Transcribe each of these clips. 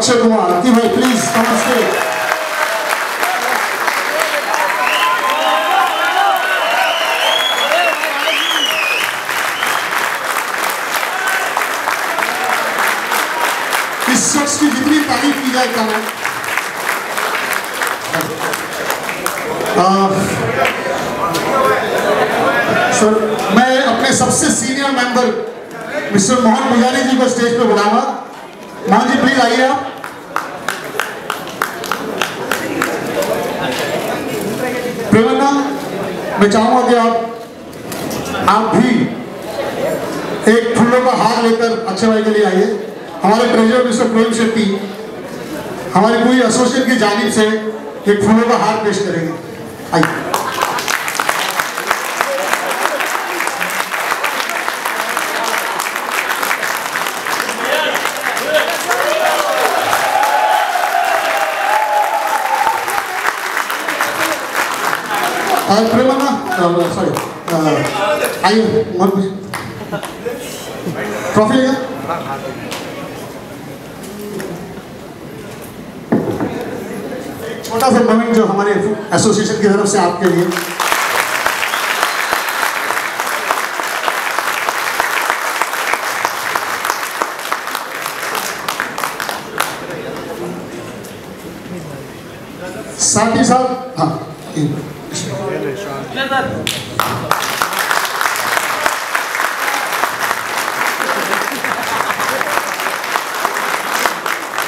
अक्षय कुमार की भाई please come stage. इस शख्स की जितनी तारीफ की जाए कम है। सर मैं अपने सबसे सीनियर मेंबर मिस्टर मोहन पुजारी जी को स्टेज पे बुलाऊंगा। मोहन जी प्लीज आइए आप। प्रेमन्ना मैं चाहूंगा कि आप भी एक फूलों का हार लेकर अक्षय भाई के लिए आइए। हमारे ट्रेजर मिस्टर प्रेम शेट्टी हमारी पूरी एसोसिएशन की जानिब से एक फूलों का हार पेश करेंगे। आइए। प्रेमन्ना सॉरी आइए ट्रॉफी लेगा। छोटा सा मोमेंट जो हमारे एसोसिएशन की तरफ से आपके लिए। साथ ही साथ हाँ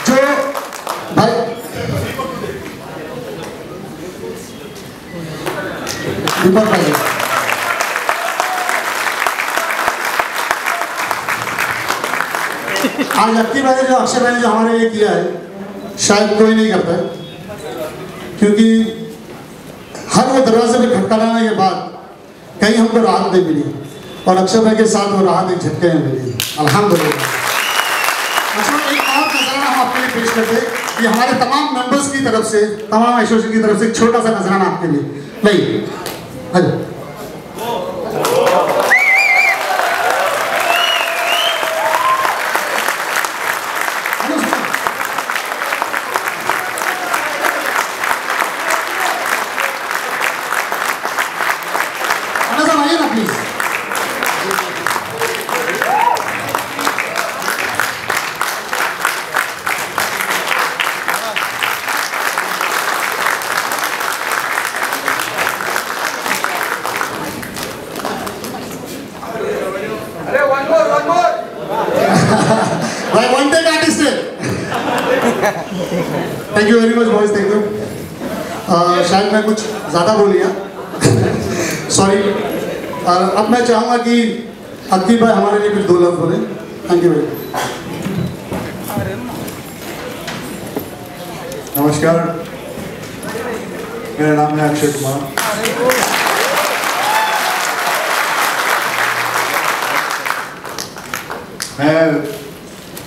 जो भाई दीपक भाई आज अक्की भाई जो अक्षय भाई ने जो हमारे लिए किया है शायद कोई नहीं करता है, क्योंकि हर वो दरवाजे पे खटखटाने के बाद कहीं हमको राहत नहीं मिली और अक्षय भाई के साथ वो राहत एक झटके में मिली अल्हम्दुलिल्लाह। एक और नजराना हम आपके लिए पेश करते हैं कि हमारे तमाम मेंबर्स की तरफ से तमाम एसोसिएशन की तरफ से एक छोटा सा नजराना आपके लिए। नहीं thank you very much boys, thank you. शायद मैं कुछ ज़्यादा बोल लिया सॉरी। अब मैं चाहूँगा कि अक्की भाई हमारे लिए कुछ दो लफ्ज़ बोले। Thank you very much. नमस्कार, मेरा नाम है अक्षय कुमार। मैं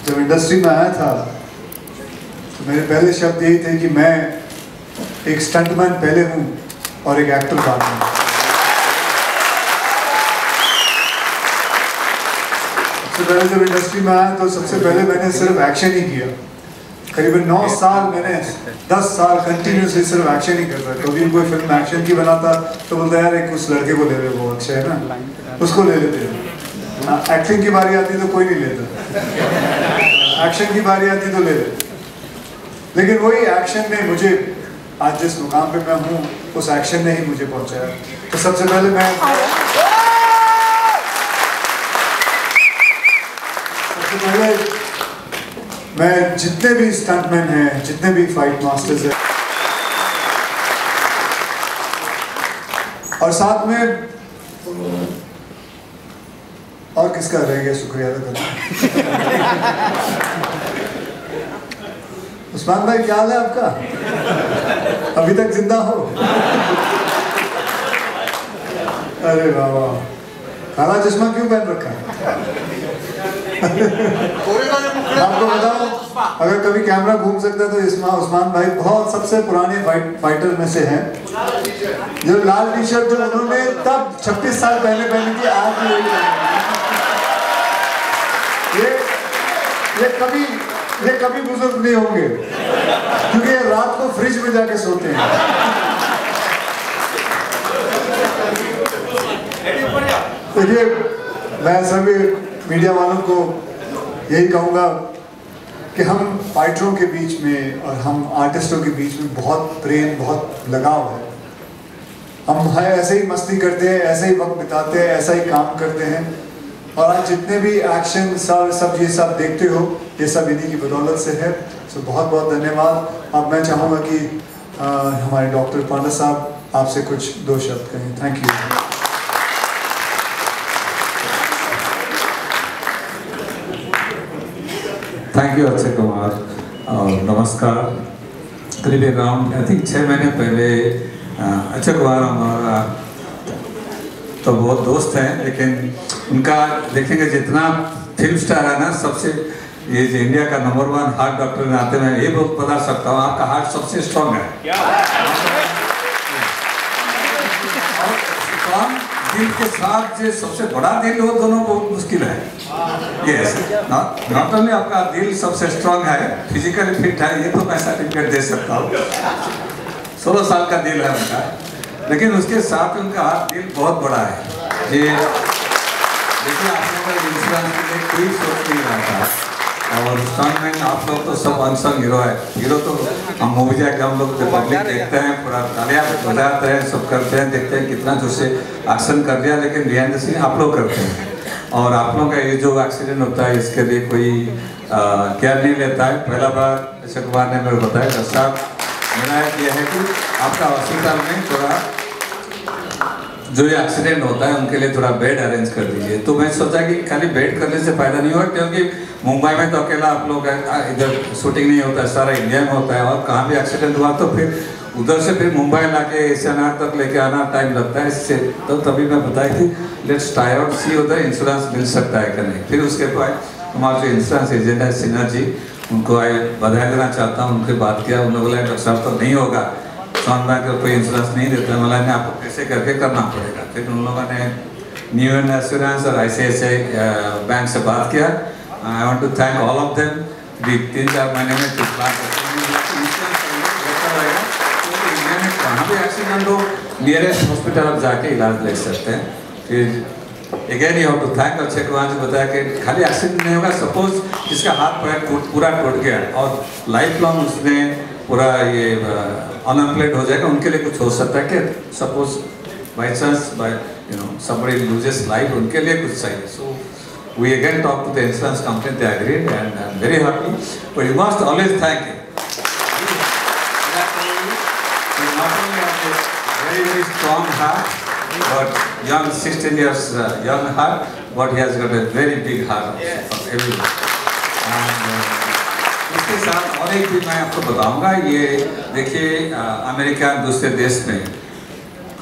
जब इंडस्ट्री में आया था मेरे पहले शब्द यही थे कि मैं एक स्टंटमैन पहले हूँ और एक एक्टर बाद में। सबसे पहले जब इंडस्ट्री में आया तो सबसे पहले मैंने सिर्फ एक्शन ही किया। करीबन 9 साल मैंने 10 साल कंटिन्यूसली सिर्फ एक्शन ही करता। कभी कोई फिल्म एक्शन की बनाता तो बोलता यार एक उस लड़के को ले ले, वो अक्षय है ना, उसको ले लेते। एक्टिंग की बारी आती तो कोई नहीं लेता, एक्शन की बारी आती तो ले लेते। लेकिन वही एक्शन ने मुझे आज जिस मुकाम पे मैं हूँ उस एक्शन ने ही मुझे पहुँचाया। तो सबसे पहले मैं जितने भी स्टंटमैन हैं, जितने भी फाइट मास्टर्स हैं और साथ में और किसका रह गया शुक्रिया अदा करना। उस्मान भाई क्या हाल है आपका? अभी तक जिंदा हो? अरे वाह वाह, काला चश्मा क्यों पहन रखा है? आपको बताओ, अगर कभी कैमरा घूम सकता है तो उस्मान भाई बहुत सबसे पुराने फाइटर में से हैं। जो लाल टी शर्ट जो उन्होंने तब 26 साल पहले पहनी थी, आज भी वही ये कभी ये कभी बुजुर्ग नहीं होंगे क्योंकि ये रात को फ्रिज में जाके सोते हैं। देखिए, मैं सभी मीडिया वालों को यही कहूँगा कि हम फाइटरों के बीच में और हम आर्टिस्टों के बीच में बहुत प्रेम, बहुत लगाव है। हम ऐसे ही मस्ती करते हैं, ऐसे ही वक्त बिताते हैं, ऐसा ही काम करते हैं। और आज जितने भी एक्शन सब ये सब देखते हो, ये सब इन्हीं की बदौलत से है। सो बहुत बहुत धन्यवाद। अब मैं चाहूँगा कि हमारे डॉक्टर पांडा साहब आपसे कुछ दो शब्द कहें। Thank you. Thank you Akshay Kumar और नमस्कार। करीब अराउंड आई थिंक 6 महीने पहले अक्षय कुमार हमारा तो बहुत दोस्त हैं, लेकिन उनका देखेंगे जितना फिल्म स्टार है ना, सबसे ये जो इंडिया का नंबर 1 हार्ट डॉक्टर नाते में ये बहुत बता सकता हूँ, आपका हार्ट सबसे स्ट्रॉन्ग है। दिल के साथ जो सबसे बड़ा दिल हो, दोनों बहुत मुश्किल है। यस, नॉट ओनली आपका दिल सबसे स्ट्रॉन्ग है, फिजिकली फिट है, ये तो मैं सर्टिफिकेट दे सकता हूँ। 16 साल का दिल है उनका, लेकिन उसके साथ उनका हाथ दिल बहुत बड़ा है। ये देखिए, आप लोगों का इंश्योरेंस के लिए कोई सोच नहीं रहा था, और स्टंटमैन आप लोग तो सब अनसंग हीरो है। हीरो तो हम मूवी जाके हम लोग जो पब्लिक देखते हैं, पूरा तालियां बजाते हैं, सब करते हैं, देखते हैं कितना जो से एक्शन कर दिया, लेकिन बिहाइंड द सीन आप लोग करते हैं। और आप लोगों का ये जो एक्सीडेंट होता है, इसके लिए कोई केयर नहीं लेता है। पहला बार अक्षय कुमार ने मेरे को बताया, डॉक्टर साहब मेरा यह है कि आपका हॉस्पिटल में थोड़ा जो ये एक्सीडेंट होता है उनके लिए थोड़ा बेड अरेंज कर दीजिए। तो मैं सोचा कि खाली बेड करने से फ़ायदा नहीं होगा, क्योंकि मुंबई में तो अकेला आप लोग इधर शूटिंग नहीं होता है, सारा इंडिया में होता है, और कहाँ भी एक्सीडेंट हुआ तो फिर उधर से फिर मुंबई लाके एशियानार तक लेके आना टाइम लगता है। इससे तो तभी मैं बताया कि लेट्स ट्राई आउट, सी उधर इंश्योरेंस मिल सकता है कि नहीं। फिर उसके बाद हमारे जो इंश्योरेंस एजेंट है सिनर्जी, उनको बधाई देना चाहता हूँ। उनके बात किया, उन्होंने बोला डॉक्टर साहब तो नहीं होगा, सॉन बैंक कोई इंश्योरेंस नहीं देता है, मतलब आपको कैसे करके करना पड़ेगा। फिर उन लोगों ने न्यू इंडियन एश्योरेंस और ICICI बैंक से बात किया। I want to thank all of them. 3-4 महीने में कहाँ भी एक्सीडेंट हो, नियरेस्ट हॉस्पिटल आप जाके इलाज ले सकते हैं। फिर again you have to thank Akshay Kumar ji, बताया कि खाली एक्सीडेंट नहीं होगा, सपोज जिसका हाथ पैर पूरा टूट गया और लाइफ लॉन्ग उसने पूरा ये अनएम्प्लॉयड हो जाएगा, उनके लिए कुछ हो सकता है कि suppose by chance somebody loses life, उनके लिए कुछ चाहिए। So we again talk to the insurance company, they agreed, and I'm very happy. But you must always thank him. He not only has a very strong heart, but young 16 years young heart, but he has got a very big heart of everyone. And इसके साथ और एक भी मैं आपको बताऊंगा, ये देखिए अमेरिका दूसरे देश में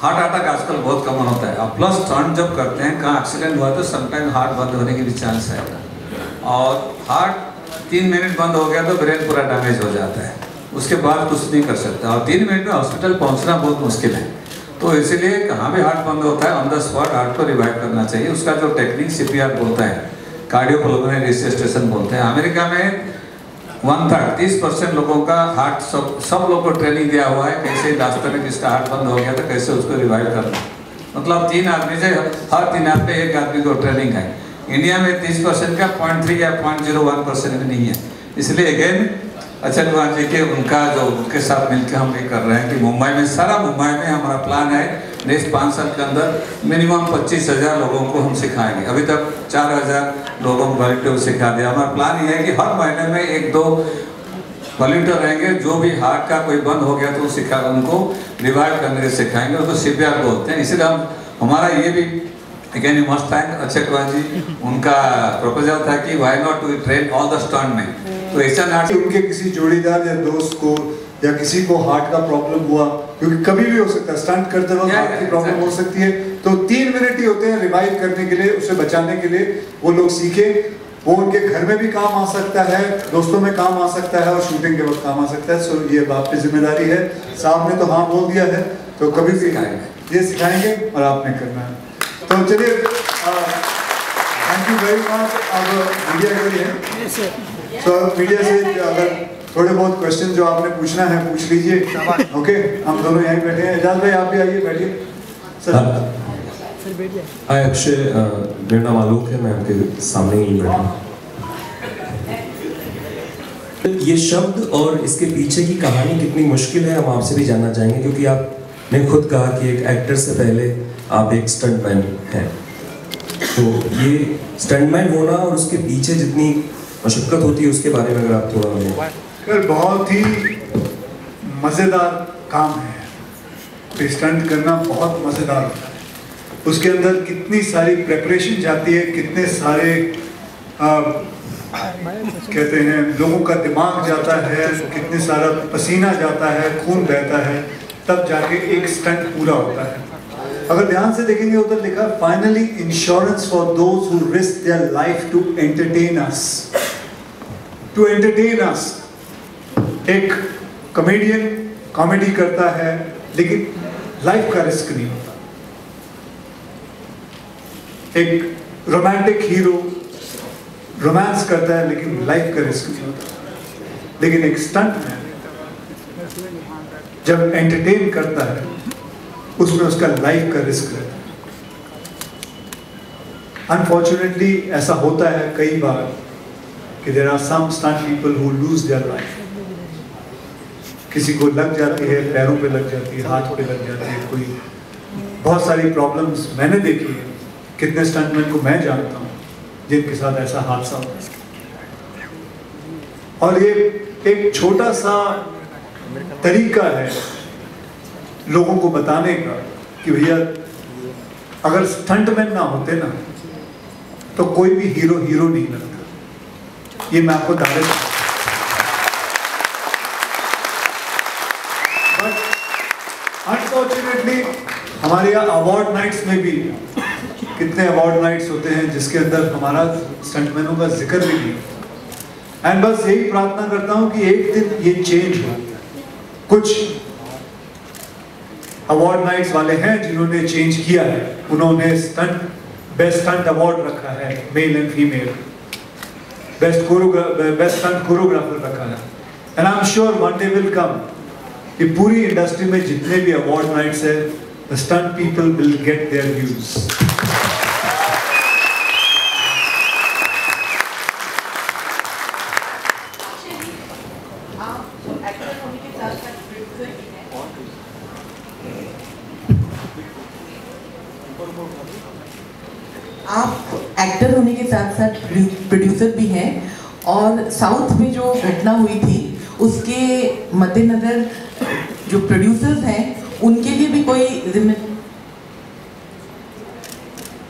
हार्ट अटैक आजकल बहुत कॉमन होता है। अब प्लस स्टंट जब करते हैं, कहाँ एक्सीडेंट हुआ तो समटाइम हार्ट बंद होने की भी चांस है, और हार्ट 3 मिनट बंद हो गया तो ब्रेन पूरा डैमेज हो जाता है, उसके बाद कुछ नहीं कर सकता, और 3 मिनट में हॉस्पिटल पहुंचना बहुत मुश्किल है। तो इसीलिए कहाँ भी हार्ट बंद होता है, ऑन द स्पॉट हार्ट को रिवाइव करना चाहिए। उसका जो टेक्निक CPR बोलता है, कार्डियोपल्मोनरी रिससिटेशन बोलते हैं। अमेरिका में 1/3 30% लोगों का हार्ट सब लोगों को ट्रेनिंग दिया हुआ है, कैसे रास्ते में जिसका हार्ट बंद हो गया तो कैसे उसको रिवाइव करना। मतलब 3 आदमी से हर 3 आदमी पे 1 आदमी को ट्रेनिंग है। इंडिया में 30% का 0.3 या 0.01% भी नहीं है। इसलिए अगेन अक्षय कुमार जी के उनके साथ मिलकर हम ये कर रहे हैं कि मुंबई में, सारा मुंबई में हमारा प्लान है नेक्स्ट 5 साल के अंदर मिनिमम 25,000 लोगों को हम सिखाएंगे। अभी तक 4,000 लोगों को वॉलंटियर सिखा दिया। हमारा प्लान ये है कि हर महीने में 1-2 वॉलंटियर रहेंगे, जो भी हार्ट का कोई बंद हो गया तो उनको रिवाइव करने के सिखाएंगे, उसको CPR बोलते हैं। इसलिए हमारा ये भी again you must thank Akshay Kumar ji. उनका प्रपोजल था कि why not to train all the stuntman, तो ऐसा ना उनके किसी जोड़ीदार या दोस्त को या किसी को हार्ट का प्रॉब्लम हुआ, क्योंकि कभी भी हो सकता है, स्टंट करते वक्त हार्ट की प्रॉब्लम हो सकती है, तो 3 मिनट ही होते हैं रिवाइव करने के लिए, उसे बचाने के लिए। वो लोग सीखे, वो उनके घर में भी काम आ सकता है, दोस्तों में काम आ सकता है, और शूटिंग के वक्त काम आ सकता है। सो ये बाप की जिम्मेदारी है। साहब ने तो हाँ बोल दिया है, तो कभी भी ये सिखाएंगे और आपने करना है। तो चलिए थैंक यू वेरी मच। अब मीडिया के लिए तो मीडिया से अगर थोड़े बहुत क्वेश्चन जो आपने पूछना है पूछ लीजिए। ओके, हम दोनों यहीं बैठे हैं। एजाज भाई आप भी आइए, बैठिए सर। हाय अक्षय, मेरा नाम आलोक है, मैं आपके सामने ही बैठा हूँ। ये शब्द और इसके पीछे की कहानी कितनी मुश्किल है हम आपसे भी जानना चाहेंगे, क्योंकि आपने खुद कहा कि एक एक्टर से पहले आप एक स्टंटमैन हैं। तो ये स्टंटमैन होना और उसके पीछे जितनी मशक्कत होती है उसके बारे में अगर आप थोड़ा हमें। बहुत ही मज़ेदार काम है, स्टंट करना बहुत मज़ेदार होता है। उसके अंदर कितनी सारी प्रेपरेशन जाती है, कितने सारे कहते हैं लोगों का दिमाग जाता है, कितने सारा पसीना जाता है, खून बहता है, तब जाके एक स्टंट पूरा होता है। अगर ध्यान से देखेंगे उधर लिखा finally insurance for those who risk their life to entertain us. To entertain us. एक कॉमेडियन कॉमेडी करता है लेकिन लाइफ का रिस्क नहीं होता। एक रोमांटिक हीरो रोमांस करता है लेकिन लाइफ का रिस्क नहीं होता। लेकिन एक स्टंटमैन जब एंटरटेन करता है उसमें उसका लाइफ का रिस्क रहता है। अनफॉर्चुनेटली ऐसा होता है कई बार कि there are some stunt people who lose their life. किसी को लग जाती है, पैरों पे लग जाती है, हाथ पे लग जाती है, कोई बहुत सारी प्रॉब्लम्स मैंने देखी है। कितने स्टंटमैन को मैं जानता हूँ जिनके साथ ऐसा हादसा होता है। और ये एक छोटा सा तरीका है लोगों को बताने का कि भैया अगर स्टंटमैन ना होते ना तो कोई भी हीरो नहीं लगता। ये मैं आपको दावे अनफॉर्चुनेटली हमारे यहाँ अवार्ड नाइट्स में भी कितने अवार्ड नाइट्स होते हैं जिसके अंदर हमारा स्टंटमैनों का जिक्र भी नहीं होता। एंड बस यही प्रार्थना करता हूँ कि एक दिन ये चेंज हो। कुछ अवार्ड नाइट्स वाले हैं जिन्होंने चेंज किया है, उन्होंने बेस्ट स्टंट अवार्ड रखा है, male and female, best stunt choreographer रखा है। And I am sure one day will come कि पूरी इंडस्ट्री में जितने भी अवार्ड नाइट्स है, the stunt people will get their views. आप एक्टर होने के साथ साथ प्रोड्यूसर भी हैं, और साउथ में जो घटना हुई थी उसके मद्देनजर जो प्रोड्यूसर्स हैं उनके लिए भी कोई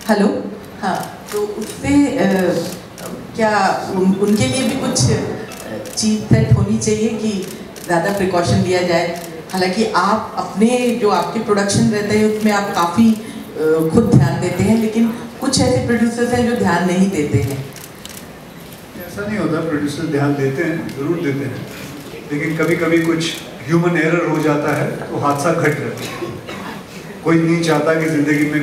हेलो हाँ, तो उससे क्या उनके लिए भी कुछ चीज सेट होनी चाहिए कि ज़्यादा प्रिकॉशन लिया जाए? हालांकि आप अपने जो आपके प्रोडक्शन रहते हैं उसमें आप काफ़ी खुद ध्यान देते हैं, लेकिन कुछ ऐसे प्रोड्यूसर्स हैं जो ध्यान नहीं देते हैं। ऐसा नहीं होता, प्रोड्यूसर ध्यान देते हैं, ज़रूर देते हैं, लेकिन कभी कभी कुछ ह्यूमन एरर हो जाता है तो हादसा घट जाता है। कोई नहीं चाहता कि ज़िंदगी में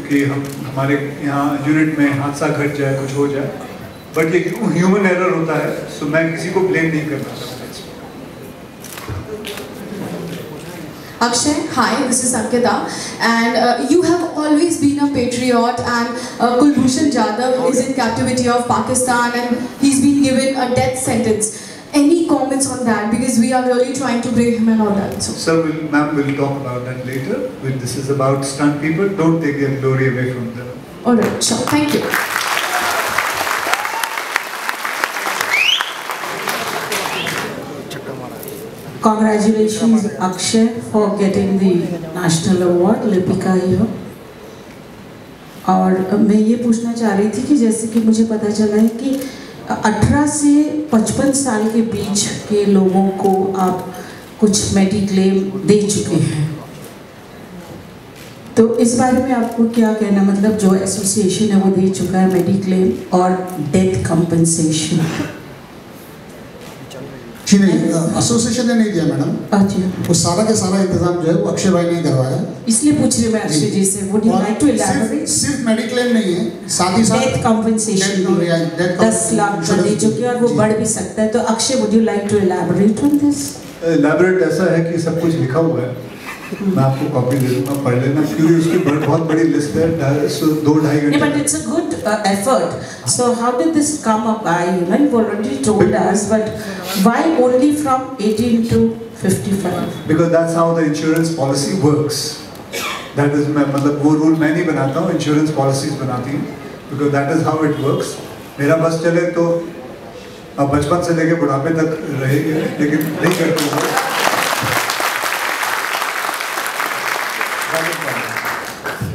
कि हमारे यहाँ यूनिट में हादसा घट जाए, कुछ हो जाए, बट ये ह्यूमन एरर होता है, सो मैं किसी को ब्लेम नहीं करना चाहता। Akshay, hi, this is Ankita, and you have always been a patriot, and Kulbhushan Jadhav is in captivity of Pakistan and he's been given a death sentence. Any comments on that? Because we are really trying to bring him and all that. So. Sir, ma'am will talk about that later. This is about stunt people. Don't take their glory away from them. All right, sure. Thank you. Congratulations, Akshay, for getting the national award, Lipika here. और मैं ये पूछना चाह रही थी कि जैसे कि मुझे पता चला है कि 18 से 55 साल के बीच के लोगों को आप कुछ मेडिक्लेम दे चुके हैं, तो इस बारे में आपको क्या कहना? मतलब जो एसोसिएशन है वो दे चुका है मेडिक्लेम और डेथ कंपनसेशन। जी नहीं, एसोसिएशन ने नहीं दिया मैडम। अच्छा, वो सारा के सारा इंतजाम जो है वो अक्षय भाई ने करवाया। इसलिए पूछ रही मैं अक्षय जी से, would you like to elaborate? सिर्फ मेडिक्लेम नहीं है, साथ ही साथ डेथ कॉम्पेंसेशन भी है, 10 लाख का दे चुके और वो बढ़ भी सकता है। तो Akshay, would you like to elaborate on this? Elaborate ऐसा है कि सब कुछ लिखा हुआ है, मैं आपको कॉपी दे दूंगा, पढ़ लेना, क्योंकि उसकी बहुत बड़ी लिस्ट है, 2-2.5 घंटे। But it's a good effort. So how did this come up? You've already told us, but why only from 18 to 55? Because that's how the insurance policy works. That is, मतलब वो रूल मैं नहीं बनाता हूँ, insurance policies बनाती हैं, because that is how it works. मेरा बस चले तो बचपन से लेके बुढ़ापे तक रहेगी, लेकिन नहीं करते हो।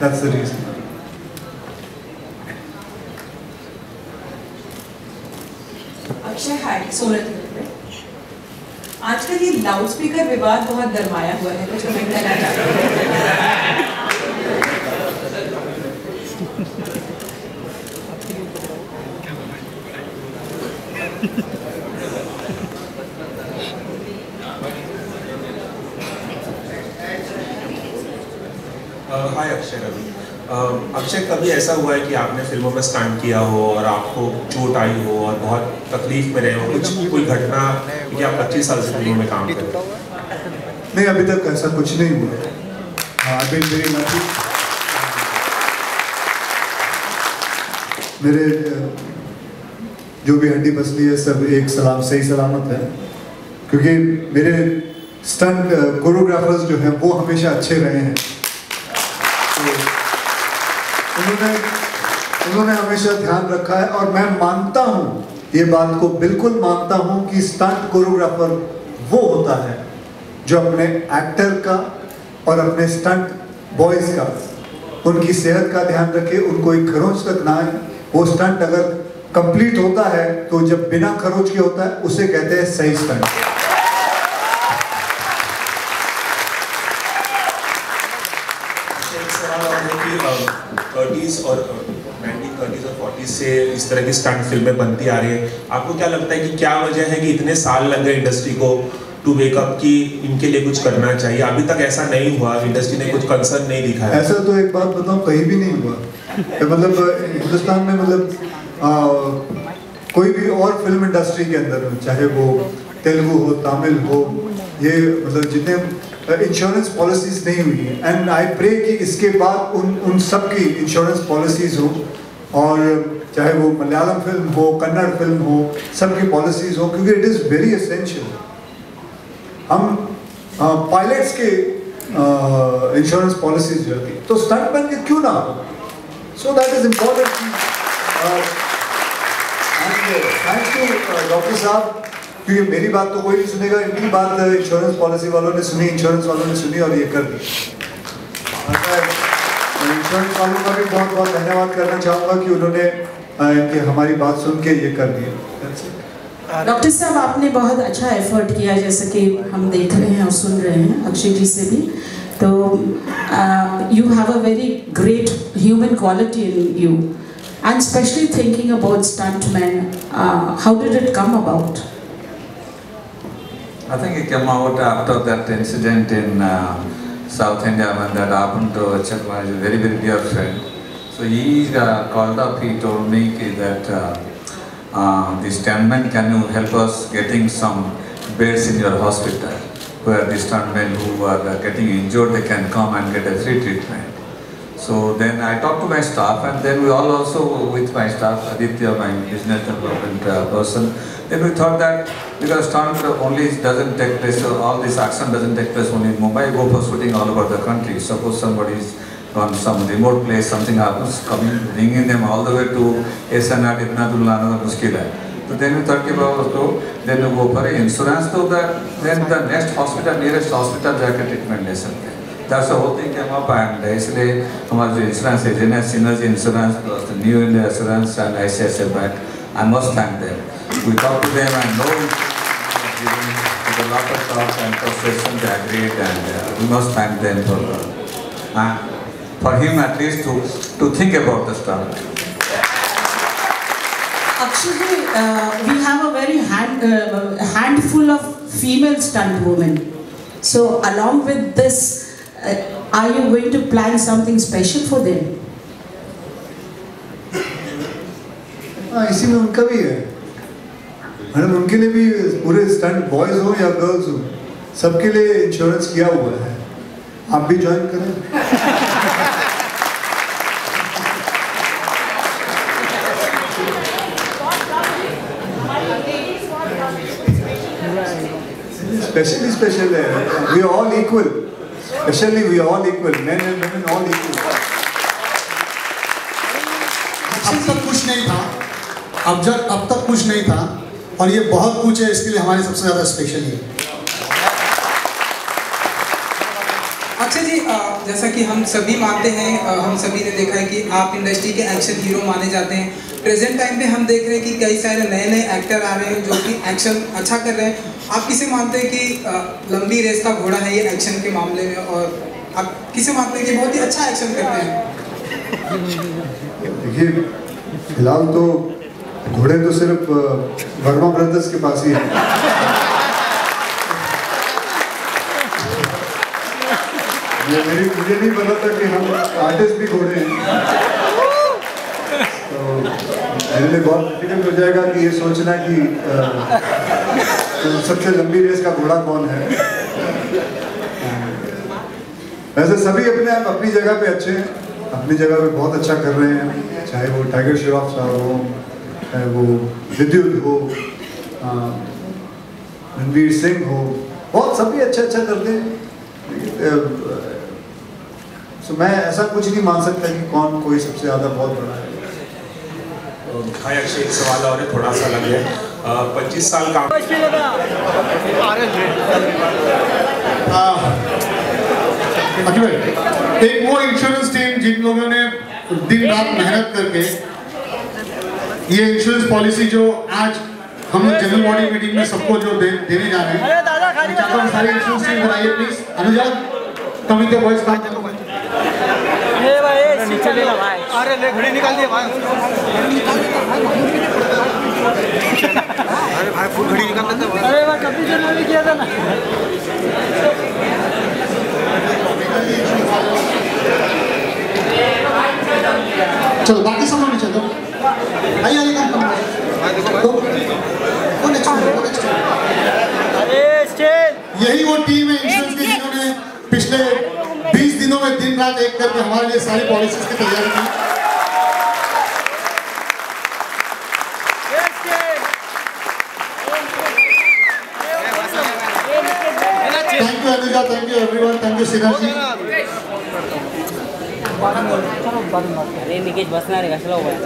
That's the reason. अक्षय, हाय, सूरत। आजकल ये लाउड स्पीकर विवाद बहुत गरमाया हुआ है, कुछ कमेंट करना चाहते हाय अक्षय रवि। अक्षय, कभी ऐसा हुआ है कि आपने फिल्मों में स्टंट किया हो और आपको चोट आई हो और बहुत तकलीफ में रहे हो, कोई घटना कि आप 25 साल से फिल्मों में काम कर रहे हो? नहीं, अभी तक ऐसा कुछ नहीं हुआ। अभी मेरे जो भी हड्डी बसली है सब सही सलामत है, क्योंकि मेरे स्टंट कोरियोग्राफर्स जो हैं वो हमेशा अच्छे रहे हैं। उन्होंने हमेशा ध्यान रखा है, और मैं मानता हूँ, ये बात को बिल्कुल मानता हूँ कि स्टंट कोरियोग्राफर वो होता है जो अपने एक्टर का और अपने स्टंट बॉयज का, उनकी सेहत का ध्यान रखे, उनको एक खरोंच तक ना आए। वो स्टंट अगर कंप्लीट होता है तो जब बिना खरोंच के होता है उसे कहते हैं सही स्टंट। और 1930s और 40s से इस तरह की स्टंट फिल्में बनती आ रही है। आपको क्या लगता है कि क्या वजह है कि इतने साल लग गए इंडस्ट्री को टू वेकअप कि इनके लिए कुछ करना चाहिए? अभी तक ऐसा नहीं हुआ, इंडस्ट्री ने कुछ कंसर्न नहीं दिखाया। ऐसा तो एक बात बताऊं, कहीं भी नहीं हुआ। मतलब हिंदुस्तान में मतलब कोई भी और फिल्म इंडस्ट्री के अंदर, चाहे वो तेलुगु हो, तमिल हो, ये मतलब जितने इंश्योरेंस पॉलिसीज नहीं हुई है, एंड आई प्रे कि इसके बाद उन सब की इंश्योरेंस पॉलिसीज हो, और चाहे वो मलयालम फिल्म हो, कन्नड़ फिल्म हो, सबकी पॉलिसीज हो, क्योंकि इट इज़ वेरी एसेंशियल। हम पायलट्स के इंश्योरेंस पॉलिसीज रहती है, तो स्टंटमैन के क्यों ना हो? So that is important. Thanks to doctor साहब, क्योंकि मेरी बात तो कोई नहीं सुनेगा, इनकी बात इंश्योरेंस पॉलिसी वालों ने सुनी, इंश्योरेंस वालों ने सुनी और ये कर दी। इंश्योरेंस वालों का भी बहुत बहुत धन्यवाद करना चाहूँगा कि उन्होंने हमारी बात सुन के ये कर दिया। डॉक्टर साहब, आपने बहुत अच्छा एफर्ट किया, जैसे कि हम देख रहे हैं और सुन रहे हैं अक्षय जी से भी। तो you have a very great human quality in you, and specially thinking about stuntman, how did it come about? I think it came out after that incident in South India when that happened to Chakma, is a very, very dear friend. So he called up, he told me that the stuntmen, can you help us getting some beds in your hospital where the stuntmen who are getting injured, they can come and get a free treatment. So then I talked to my staff, and then we all also with my staff, Aditya, my business development person, then we thought that because stunt only doesn't take place, all this action doesn't take place only in Mumbai, go for shooting all over the country. Suppose somebody is on some remote place, something happens, bringing them all the way to SNR, itna दूर लाना तो मुश्किल है. So then we thought कि उसको then we go for insurance, तो then the next hospital, nearest hospital जाकर treatment ले सकते हैं. That's the whole thing came up, and इसलिए हमारे जो insurance agent है, Synergy Insurance, plus the New India Insurance and ICICI Bank, I must thank them. We talked to them and know the lot of talk and frustration they agreed, and we must thank them for him at least to think about the stuff. Actually, we have a very handful of female stunt women. So along with this, are you going to plan something special for them? हाँ, इसी में उनका भी है madam, उनके लिए भी पूरे स्टंट बॉयज हो या गर्ल्स हो, सबके लिए इंश्योरेंस किया हुआ है। आप भी ज्वाइन करें। स्पेशल है, we are all equal, especially we are all equal, men and women all equal. अब तक कुछ नहीं था, अब तक कुछ नहीं था, और ये बहुत कुछ है, इसके लिए हमारे सबसे ज़्यादा स्पेशल है। अक्षय जी, जैसा कि हम सभी मानते हैं, हम सभी ने देखा है कि आप इंडस्ट्री के एक्शन हीरो माने जाते हैं। प्रेजेंट टाइम पे हम देख रहे हैं कि कई सारे नए एक्टर आ रहे हैं जो कि एक्शन अच्छा कर रहे हैं। आप किसे मानते हैं कि लंबी रेस का घोड़ा है ये एक्शन के मामले में, और आप किसे मानते हैं कि बहुत ही अच्छा एक्शन करते हैं? देखिए, फिलहाल तो घोड़े तो सिर्फ वर्मा ब्रदर्स के पास ही है। मुझे नहीं पता था कि हम आर्टिस्ट भी घोड़े हैं, तो मेरे लिए बहुत डिफिकल्ट हो जाएगा कि ये सोचना कि सबसे लंबी रेस का घोड़ा कौन है। वैसे सभी अपनी जगह पे अच्छे हैं, अपनी जगह पे बहुत अच्छा कर रहे हैं, चाहे वो टाइगर श्रॉफ साहब हो, चाहे वो विद्युत हो, रणवीर सिंह हो, बहुत सभी अच्छा करते हैं। तो मैं ऐसा कुछ नहीं मान सकता कि कौन कोई सबसे ज़्यादा बहुत बड़ा है। हाँ अक्षय, एक सवाल और है, थोड़ा सा अलग है। 25 साल काम एक वो इंश्योरेंस टीम जिन लोगों ने दिन रात मेहनत करके ये इंश्योरेंस पॉलिसी जो आज हम लोग जनरल बॉडी मीटिंग में सबको जो देने जा रहे हैं, मैं चाहता हूँ सारी इंश्योरेंस टीम बनाइए प्लीज। अनुजा, कमिटी वॉइस काम करो भाई। अरे ले घड़ी निकाल दिया भाई। अरे भाई फुल घड़ी निकाल लेते हैं। अरे भाई कभी जन्म भी किया था ना। चलो बाकी सब लोग नीचे दो, आइए काम करो। यही वो टीम है इंश्योरेंस की जिन्होंने पिछले 20 दिनों में दिन रात एक करके हमारे लिए सारी पॉलिसीज की तैयारी की। Thank you Anuja, thank you everyone, thank you synergy. अरे निकेश बसणार आहे कशाला उभा आहे?